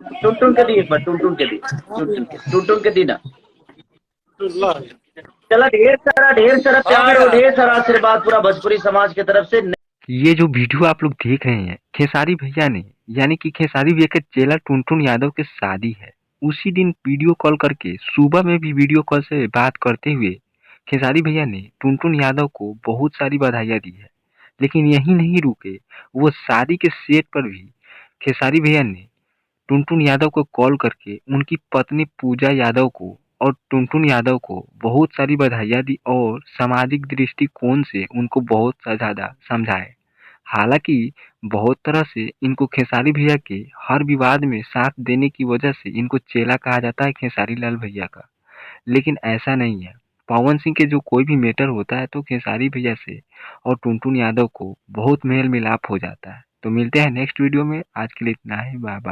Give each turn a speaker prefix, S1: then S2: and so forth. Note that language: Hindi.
S1: टुन के दी एक बार, टुन के दी, टुन के दी ना। चला, ढेर सारा प्यार और ढेर सारा आशीर्वाद पूरा भोजपुरी समाज की तरफ से।
S2: ये जो वीडियो आप लोग देख रहे हैं, खेसारी भैया ने, यानी कि खेसारी भैया के चेला टुनटुन यादव की शादी है। उसी दिन वीडियो कॉल करके, सुबह में भी वीडियो कॉल से बात करते हुए खेसारी भैया ने टुनटुन यादव को बहुत सारी बधाइयाँ दी है। लेकिन यहीं नहीं रुके, वो शादी के सेट पर भी खेसारी भैया ने टुनटुन यादव को कॉल करके उनकी पत्नी पूजा यादव को और टुनटुन यादव को बहुत सारी बधाइयाँ दी और सामाजिक दृष्टिकोण से उनको बहुत ज़्यादा समझाए। हालाँकि बहुत तरह से इनको खेसारी भैया के हर विवाद में साथ देने की वजह से इनको चेला कहा जाता है खेसारी लाल भैया का। लेकिन ऐसा नहीं है। पवन सिंह के जो कोई भी मैटर होता है तो खेसारी भैया से और टुनटुन यादव को बहुत मेल मिलाप हो जाता है। तो मिलते हैं नेक्स्ट वीडियो में। आज के लिए इतना ही। Bye bye.